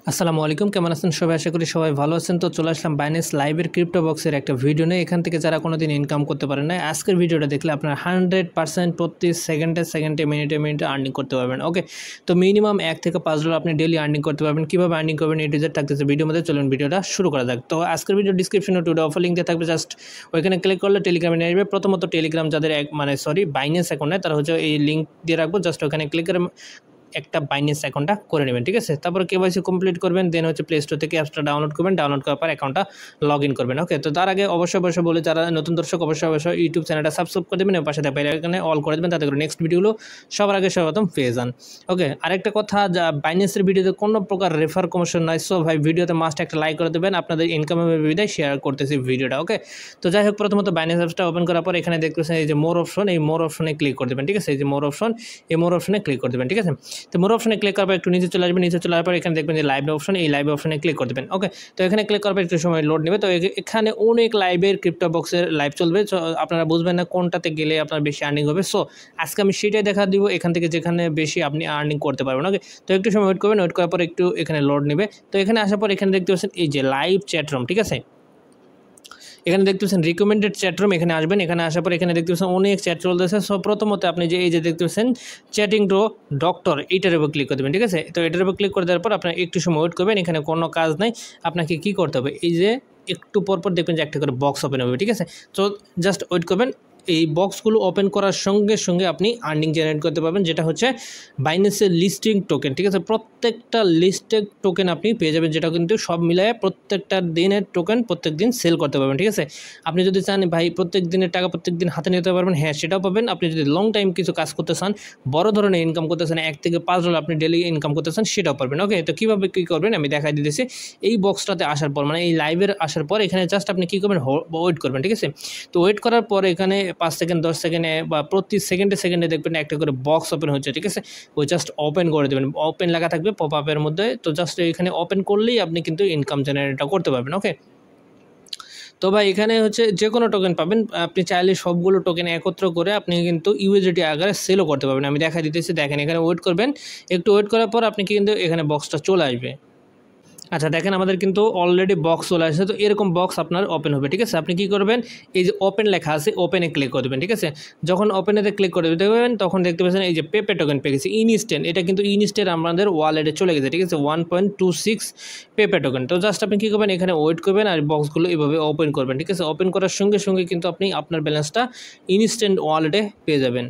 আসসালামু আলাইকুম, কেমন আছেন সবাই? আশা করি সবাই ভালো আছেন। তো চলে আসলাম বাইন্যান্স লাইভের ক্রিপ্টো বক্সের একটা ভিডিও নিয়ে। এখান থেকে যারা কোনোদিন ইনকাম করতে পারেন না, আজকের ভিডিওটা দেখলে আপনার 100% প্রতি সেকেন্ডে মিনিটে আর্নিং করতে পারবেন। ওকে, তো মিনিমাম $1 থেকে $5 আপনি ডেলি আর্নিং করতে পারবেন। কীভাবে আর্নিং করবেন এ টু জেড থাকতেছে ভিডিওর মধ্যে। চলুন ভিডিওটা শুরু করা যাক। তো আজকের ভিডিও ডিসক্রিপশনে টুডে অফার লিঙ্ক দিয়ে থাকবে, জাস্ট ওইখানে ক্লিক করলে টেলিগ্রামে নিয়ে আসবে। প্রথমত টেলিগ্রাম যাদের বাইন্যান্স অ্যাকাউন্ট নেয় তারা হচ্ছে এই লিঙ্ক দিয়ে রাখবো, জাস্ট ওখানে ক্লিক করে একটা বাইন্যান্স অ্যাকাউন্টটা করে নেবেন, ঠিক আছে। তারপর কেওয়াইসি কমপ্লিট করবেন, দেন হচ্ছে প্লে স্টোর থেকে অ্যাপসটা ডাউনলোড করবেন, ডাউনলোড করার পর অ্যাকাউন্টটা লগ ইন করবেন। ওকে, তো তার আগে অবশ্যই বলে যারা নতুন দর্শক অবশ্যই ইউটিউব চ্যানেলটা সাবস্ক্রাইব করে দেবেন এবং পাশে থাকা বেল আইকনে অল করে দেবেন, তাতে করে নেক্সট ভিডিওগুলো সবার আগে সর্বপ্রথম পেয়ে যান। ওকে, আরেকটা কথা, যা বাইন্যান্সের ভিডিওতে কোনো প্রকার রেফার কমিশন নাই, সো ভাই ভিডিওতে মাস্ট একটা লাইক করে দেবেন, আপনাদের ইনকামের বিদায় শেয়ার করতেছি ভিডিওটা। ওকে, তো যাই হোক, প্রথমত বাইন্যান্স অ্যাপসটা ওপেন করার পর এখানে দেখতেছেন এই যে মোর অপশন, এই মোর অপশনে ক্লিক করে দেবেন, ঠিক আছে। এই যে মোর অপশনে ক্লিক করে দেবেন, ঠিক আছে। তো মোর অপশনে ক্লিক করার পর একটু নিচে চলে আসবেন, নিচে চলে আসার পর এখানে দেখবেন যে লাইভ অপশন, এই লাইভ অপশনে ক্লিক করে দেবেন। ওকে, তো এখানে ক্লিক করার পর একটু সময় লোড নেবে। তো এখানে অনেক লাইভের ক্রিপ্টো বক্সের লাইভ চলবে, আপনারা বুঝবেন না কোনটাতে গেলে আপনার বেশি আর্নিং হবে। সো আজকে আমি সেটাই দেখা দিব, এখান থেকে যেখানে বেশি আপনি আর্নিং করতে পারবেন। ওকে, তো একটু সময় ওয়েট করবেন, ওয়েট করার পর একটু এখানে লোড নেবে। তো এখানে আসার পর এখানে দেখতে পাচ্ছেন এই যে লাইভ চ্যাটরুম, ঠিক আছে। এখানে দেখতে পাচ্ছেন রিকমেন্ডেড চ্যাটরুম, এখানে আসবেন। এখানে আসার পর এখানে দেখতে পাচ্ছেন অনেক চ্যাট চলতেছে। সো প্রথমত আপনি যে এই যে দেখতে পাচ্ছেন চ্যাটিং টু ডক্টর, এইটার উপর ক্লিক করে দেবেন, ঠিক আছে। তো এটার উপর ক্লিক করে দেওয়ার পর আপনার একটু সময় ওয়েট করবেন, এখানে কোনো কাজ নাই। আপনাকে কী করতে হবে, এই যে একটু পরপর দেখবেন যে একটা করে বক্স ওপেন হবে, ঠিক আছে। তো জাস্ট ওয়েট করবেন। এই বক্সগুলো ওপেন করার সঙ্গে সঙ্গে আপনি আর্নিং জেনারেট করতে পারবেন, যেটা হচ্ছে বাইন্যান্সের লিস্টিং টোকেন, ঠিক আছে। প্রত্যেকটা লিস্টেড টোকেন আপনি পেয়ে যাবেন, যেটা কিন্তু সব মিলায় প্রত্যেকটা দিনের টোকেন প্রত্যেক দিন সেল করতে পারবেন, ঠিক আছে। আপনি যদি চান ভাই প্রত্যেক দিনের টাকা প্রত্যেক দিন হাতে নিতে পারবেন, হ্যাঁ সেটাও পাবেন। আপনি যদি লং টাইম কিছু কাজ করতে চান, বড় ধরনের ইনকাম করতে চান, $1 থেকে $5 আপনি ডেলি ইনকাম করতে চান, সেটাও পারবেন। ওকে, তো কীভাবে কী করবেন আমি দেখাই দিতেছি। এই বক্সটাতে আসার পর, মানে এই লাইভের আসার পর এখানে জাস্ট আপনি কী করবেন, ওয়েট করবেন, ঠিক আছে। তো ওয়েট করার পর এখানে 5 সেকেন্ড 10 সেকেন্ডে বা প্রতি সেকেন্ডে দেখবেন একটা করে বক্স ওপেন হচ্ছে, ঠিক আছে। ওই জাস্ট ওপেন করে দেবেন, ওপেন লেখা থাকবে পপ আপের মধ্যে। তো জাস্ট এখানে ওপেন করলেই আপনি কিন্তু ইনকাম জেনারেটটা করতে পারবেন। ওকে, তো ভাই এখানে হচ্ছে যে কোনো টোকেন পাবেন, আপনি চাইলে সবগুলো টোকেন একত্র করে আপনি কিন্তু ইউএসডিটি আকারে সেলও করতে পারবেন। আমি দেখা দিতেছি, দেখেন এখানে ওয়েট করবেন, একটু ওয়েট করার পর আপনি কিন্তু এখানে বক্সটা চলে আসবে। আচ্ছা দেখেন, আমাদের কিন্তু অলরেডি বক্স চলে আসছে। তো এরকম বক্স আপনার ওপেন হবে, ঠিক আছে। আপনি কী করবেন, এই যে ওপেন লেখা আছে, ওপেনে ক্লিক করে দেবেন, ঠিক আছে। যখন ওপেনেতে ক্লিক করে দেবেন তখন দেখতে পাচ্ছেন এই যে পেপে টোকেন পেয়ে গেছে ইনস্ট্যান্ট, এটা কিন্তু ইনস্ট্যান্ট আমাদের ওয়ালেটে চলে গেছে, ঠিক আছে। 1.26 পেপে টোকেন। তো জাস্ট আপনি কী করবেন, এখানে ওয়েট করবেন আর বক্সগুলো এভাবে ওপেন করবেন, ঠিক আছে। ওপেন করার সঙ্গে সঙ্গে কিন্তু আপনি আপনার ব্যালেন্সটা ইনস্ট্যান্ট ওয়ালেটে পেয়ে যাবেন।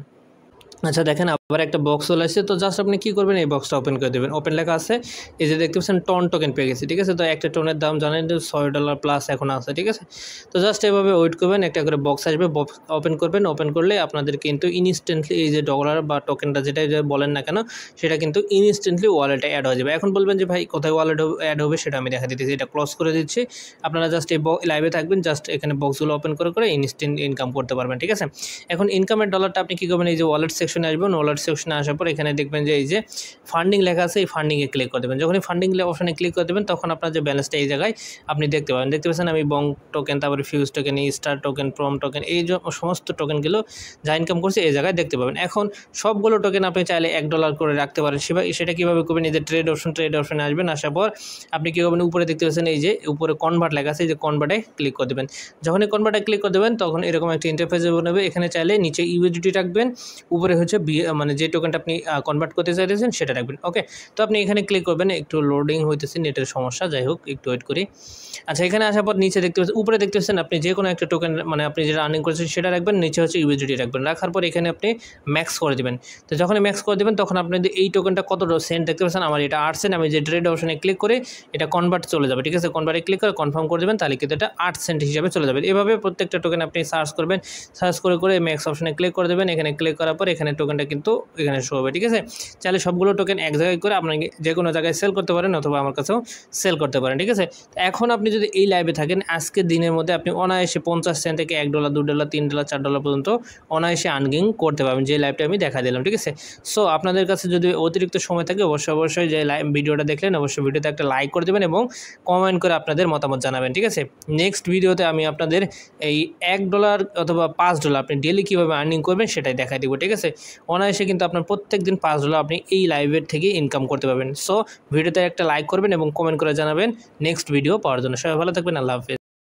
আচ্ছা দেখেন, আবার একটা বক্স চলে আসছে। তো জাস্ট আপনি কী করবেন, এই বক্সটা ওপেন করে দেবেন। ওপেন লেখা আছে, এই যে দেখতে পাচ্ছেন টন টোকেন পেয়ে গেছি, ঠিক আছে। তো একটা টোনের দাম জানেন যে $6 প্লাস এখন আছে, ঠিক আছে। তো জাস্ট এভাবে ওয়েট করবেন, একটা করে বক্স আসবে, বক্স ওপেন করবেন। ওপেন করলে আপনাদের কিন্তু ইনস্ট্যান্টলি এই যে ডলার বা টোকেনটা যেটা বলেন না কেন, সেটা কিন্তু ইনস্ট্যান্টলি ওয়ালেটে অ্যাড হয়ে যাবে। এখন বলবেন যে ভাই কোথায় ওয়ালেট অ্যাড হবে, সেটা আমি দেখা দিতেছি। এটা ক্লোজ করে দিচ্ছি। আপনারা জাস্ট এই লাইভে থাকবেন, জাস্ট এখানে বক্সগুলো ওপেন করে ইনস্ট্যান্ট ইনকাম করতে পারবেন, ঠিক আছে। এখন ইনকামের ডলারটা আপনি কী করবেন, এই যে ওয়ালেট সেকশনে আসবেন। ওয়ালেট সেকশনে আসার পর এখানে দেখবেন যে এই যে ফান্ডিং লেখা আছে, এই ফান্ডিংয়ে ক্লিক করে দেবেন। যখনই ফান্ডিং অপশনে ক্লিক করে দেবেন তখন আপনার যে ব্যালেন্সটা এই জায়গায় আপনি দেখতে পাবেন। দেখতে পাচ্ছেন আমি বং টোকেন, তারপরে ফিউজ টোকেন, স্টার টোকেন, প্রম টোকেন, এই যে সমস্ত টোকেনগুলো যা ইনকাম করছে এই জায়গায় দেখতে পাবেন। এখন সবগুলো টোকেন আপনি চাইলে $1 করে রাখতে পারেন। সেটা কীভাবে করবেন, এই যে ট্রেড অপশনে আসবেন। আসার পর আপনি কী করবেন, উপরে দেখতে পাচ্ছেন এই যে উপরে কনভার্ট লেখা আছে, এই যে কনভার্টে ক্লিক করে দেবেন। যখনই কনভার্টে ক্লিক করে দেবেন তখন এরকম একটা ইন্টারফেস নেবে। এখানে চাইলে নিচে ইউএসডিটি রাখবেন, উপরে হচ্ছে মানে যে টোকেনটা আপনি কনভার্ট করতে চাইতেছেন সেটা রাখবেন। ওকে, তো আপনি এখানে ক্লিক করবেন। একটু লোডিং হইতেছে, নেটের সমস্যা, যাই হোক একটু ওয়েট করি। আচ্ছা, এখানে আসার পর নিচে দেখতে পাচ্ছেন, উপরে দেখতে পাচ্ছেন আপনি যে কোনো একটা টোকেন মানে আপনি যেটা আর্নিং করেছেন সেটা রাখবেন, নিচে হচ্ছে ইউএসডিটি রাখবেন। রাখার পর এখানে আপনি ম্যাক্স করে দেবেন। তো যখন ম্যাক্স করে দেবেন তখন আপনাদের এই টোকেনটা কত সেন্ট দেখতে পাচ্ছেন, আমার এটা 8 সেন্ট। আমি যে ট্রেড অপশনে ক্লিক করে এটা কনভার্ট চলে যাবে, ঠিক আছে। কনভার্টে ক্লিক করে কনফার্ম করে দেবেন, তাহলে কিন্তু এটা 8 সেন্ট হিসাবে চলে যাবে। এভাবে প্রত্যেকটা টোকেন আপনি সার্চ করবেন, সার্চ করে ম্যাক্স অপশনে ক্লিক করে দেবেন। এখানে ক্লিক করার পর এখানে টোকেনটা কিন্তু এখানে শো হবে, ঠিক আছে। চাইলে সবগুলো টোকেন এক জায়গায় করে আপনি যে কোনো জায়গায় সেল করতে পারেন অথবা আমার কাছেও সেল করতে পারেন, ঠিক আছে। এখন আপনি যদি এই লাইভে থাকেন, আজকের দিনের মধ্যে আপনি অনায়াসে 50 সেন্ট থেকে $1, $2, $3, $4 পর্যন্ত অনায়াসে আর্নিং করতে পারবেন, যে লাইভটা আমি দেখা দিলাম, ঠিক আছে। সো আপনাদের কাছে যদি অতিরিক্ত সময় থাকে অবশ্যই যে ভিডিওটা দেখলেন অবশ্যই ভিডিওতে একটা লাইক করে দেবেন এবং কমেন্ট করে আপনাদের মতামত জানাবেন, ঠিক আছে। নেক্সট ভিডিওতে আমি আপনাদের এই $1 অথবা $5 আপনি ডেলি কীভাবে আর্নিং করবেন সেটাই দেখাই দেবো, ঠিক আছে। অনায়াসে কিন্তু আপনার প্রত্যেক দিন $5 আপনি এই লাইভের থেকে ইনকাম করতে পারবেন। সো ভিডিওতে একটা লাইক করবেন এবং কমেন্ট করে জানাবেন নেক্সট ভিডিও পাওয়ার জন্য। সবাই ভালো থাকবেন, আল্লাহ হাফেজ।